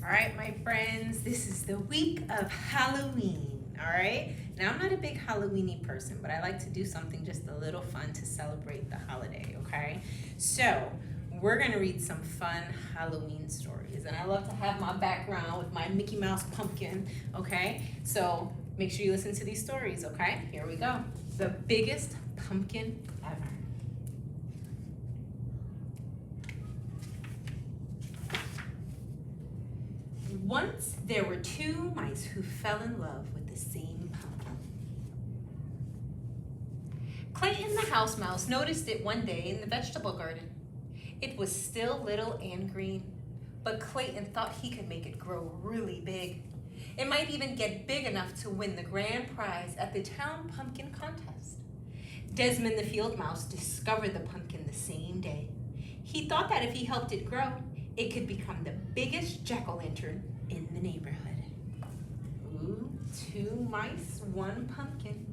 All right, my friends, this is the week of Halloween, all right? Now, I'm not a big Halloweeny person, but I like to do something just a little fun to celebrate the holiday, okay? So, we're gonna read some fun Halloween stories, and I love to have my background with my Mickey Mouse pumpkin, okay? So, make sure you listen to these stories, okay? Here we go. The biggest pumpkin ever. Once there were two mice who fell in love with the same pumpkin. Clayton the house mouse noticed it one day in the vegetable garden. It was still little and green, but Clayton thought he could make it grow really big. It might even get big enough to win the grand prize at the town pumpkin contest. Desmond the field mouse discovered the pumpkin the same day. He thought that if he helped it grow, it could become the biggest jack-o'-lantern in the neighborhood. Ooh, two mice, one pumpkin.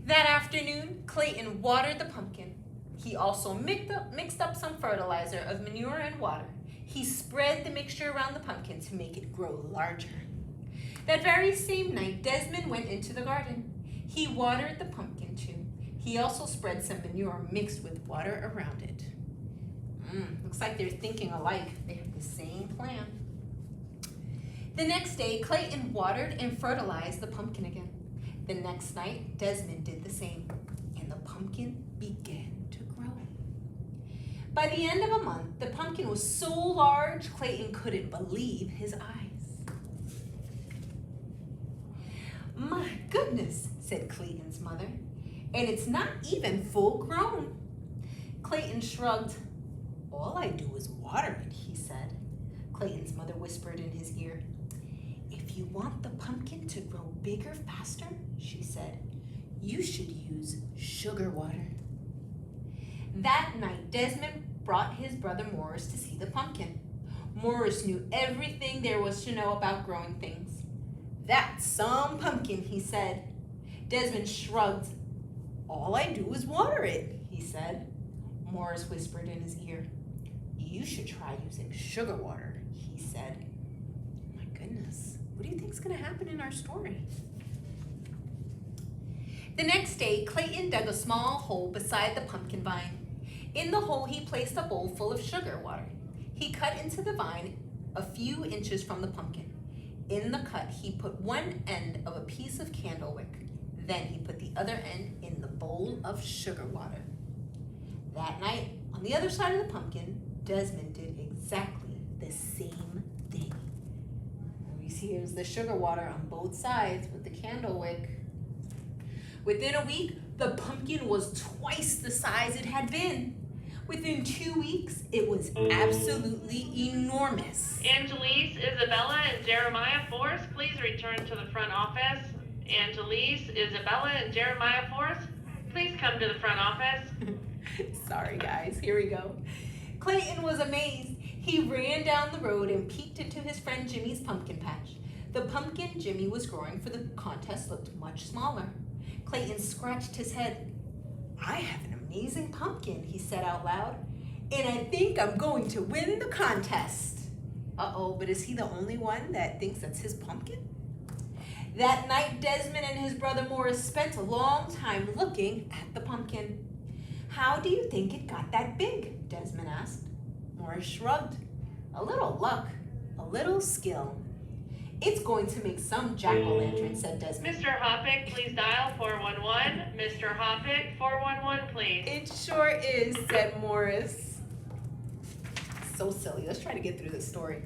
That afternoon, Clayton watered the pumpkin. He also mixed up some fertilizer of manure and water. He spread the mixture around the pumpkin to make it grow larger. That very same night, Desmond went into the garden. He watered the pumpkin too. He also spread some manure mixed with water around it. Looks like they're thinking alike. They have the same plan. The next day, Clayton watered and fertilized the pumpkin again. The next night, Desmond did the same, and the pumpkin began to grow. By the end of a month, the pumpkin was so large, Clayton couldn't believe his eyes. "My goodness," said Clayton's mother, "and it's not even full grown." Clayton shrugged. "All I do is water it," he said. Clayton's mother whispered in his ear. "If you want the pumpkin to grow bigger faster," she said, "you should use sugar water." That night, Desmond brought his brother Morris to see the pumpkin. Morris knew everything there was to know about growing things. "That's some pumpkin," he said. Desmond shrugged. "All I do is water it," he said. Morris whispered in his ear. "You should try using sugar water," he said. My goodness, what do you think is going to happen in our story? The next day, Clayton dug a small hole beside the pumpkin vine. In the hole, he placed a bowl full of sugar water. He cut into the vine a few inches from the pumpkin. In the cut, he put one end of a piece of candle wick. Then he put the other end in the bowl of sugar water. That night, on the other side of the pumpkin, Desmond did exactly the same thing. You see, here's the sugar water on both sides with the candle wick. Within a week, the pumpkin was twice the size it had been. Within 2 weeks, it was absolutely enormous. Angelise, Isabella, and Jeremiah Forrest, please return to the front office. Angelise, Isabella, and Jeremiah Forrest, please come to the front office. Sorry, guys. Here we go. Clayton was amazed. He ran down the road and peeked into his friend Jimmy's pumpkin patch. The pumpkin Jimmy was growing for the contest looked much smaller. Clayton scratched his head. "I have an amazing pumpkin," he said out loud, "and I think I'm going to win the contest." Uh-oh, but is he the only one that thinks that's his pumpkin? That night, Desmond and his brother Morris spent a long time looking at the pumpkin. "How do you think it got that big?" Desmond asked. Morris shrugged. "A little luck, a little skill." "It's going to make some jack-o'-lantern," said Desmond. Mr. Hoppick, please dial 411. Mr. Hoppick, 411, please. "It sure is," said Morris. So silly. Let's try to get through this story.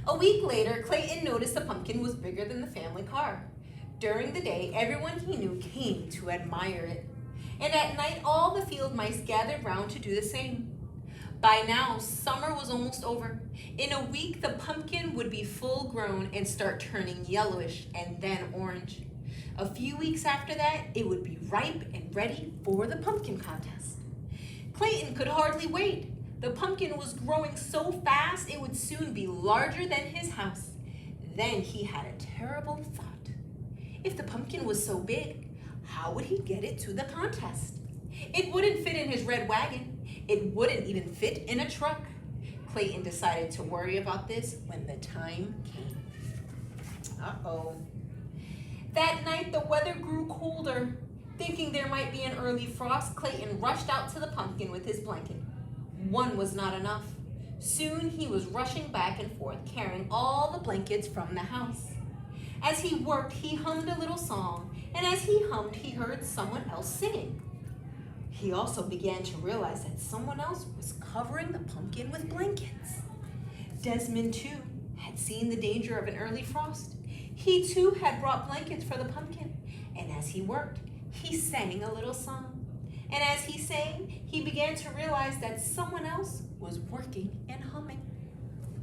A week later, Clayton noticed the pumpkin was bigger than the family car. During the day, everyone he knew came to admire it. And at night, all the field mice gathered round to do the same. By now, summer was almost over. In a week, the pumpkin would be full grown and start turning yellowish and then orange. A few weeks after that, it would be ripe and ready for the pumpkin contest. Clayton could hardly wait. The pumpkin was growing so fast, it would soon be larger than his house. Then he had a terrible thought. If the pumpkin was so big, how would he get it to the contest? It wouldn't fit in his red wagon. It wouldn't even fit in a truck. Clayton decided to worry about this when the time came. Uh-oh. That night, the weather grew colder. Thinking there might be an early frost, Clayton rushed out to the pumpkin with his blanket. One was not enough. Soon he was rushing back and forth, carrying all the blankets from the house. As he worked, he hummed a little song, and as he hummed, he heard someone else singing. He also began to realize that someone else was covering the pumpkin with blankets. Desmond, too, had seen the danger of an early frost. He, too, had brought blankets for the pumpkin, and as he worked, he sang a little song. And as he sang, he began to realize that someone else was working and humming.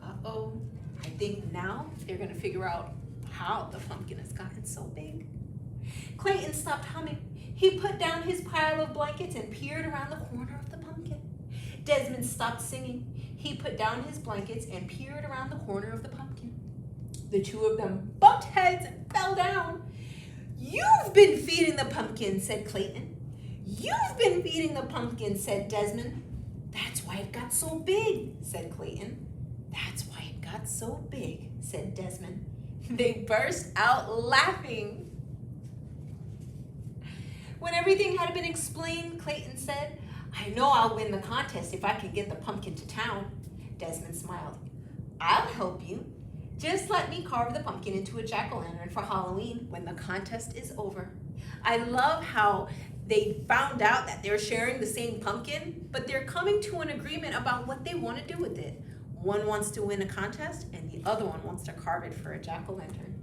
Uh-oh, I think now they're going to figure out how the pumpkin has gotten so big. Clayton stopped humming. He put down his pile of blankets and peered around the corner of the pumpkin. Desmond stopped singing. He put down his blankets and peered around the corner of the pumpkin. The two of them bumped heads and fell down. "You've been feeding the pumpkin," said Clayton. "You've been feeding the pumpkin," said Desmond. "That's why it got so big," said Clayton. "That's why it got so big," said Desmond. They burst out laughing. When everything had been explained, Clayton said, "I know I'll win the contest if I can get the pumpkin to town." Desmond smiled. "I'll help you. Just let me carve the pumpkin into a jack-o'-lantern for Halloween when the contest is over." I love how they found out that they're sharing the same pumpkin, but they're coming to an agreement about what they want to do with it. One wants to win a contest, and the other one wants to carve it for a jack-o'-lantern.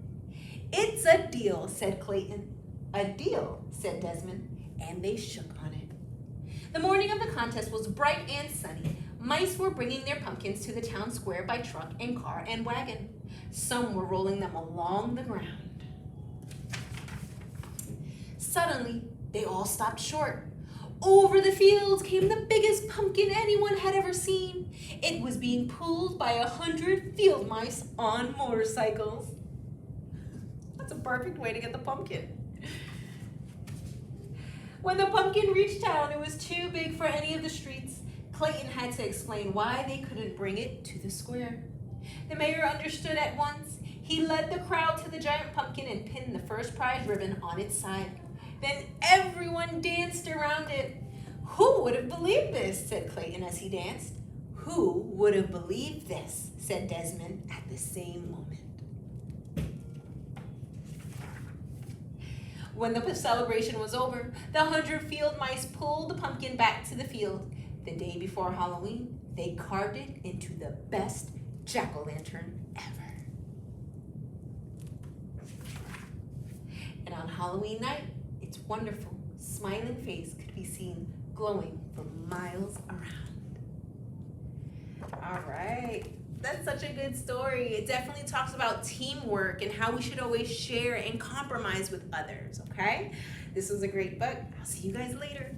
"It's a deal," said Clayton. "A deal," said Desmond, and they shook on it. The morning of the contest was bright and sunny. Mice were bringing their pumpkins to the town square by truck and car and wagon. Some were rolling them along the ground. Suddenly, they all stopped short. Over the fields came the biggest pumpkin anyone had ever seen. It was being pulled by 100 field mice on motorcycles. That's a perfect way to get the pumpkin. When the pumpkin reached town, it was too big for any of the streets. Clayton had to explain why they couldn't bring it to the square. The mayor understood at once. He led the crowd to the giant pumpkin and pinned the first prize ribbon on its side. Then everyone danced around it. "Who would have believed this?" said Clayton as he danced. "Who would have believed this?" said Desmond at the same moment. When the celebration was over, the 100 field mice pulled the pumpkin back to the field. The day before Halloween, they carved it into the best jack-o'-lantern ever. And on Halloween night, its wonderful, smiling face could be seen glowing for miles around. All right. That's such a good story. It definitely talks about teamwork and how we should always share and compromise with others, okay? This was a great book. I'll see you guys later.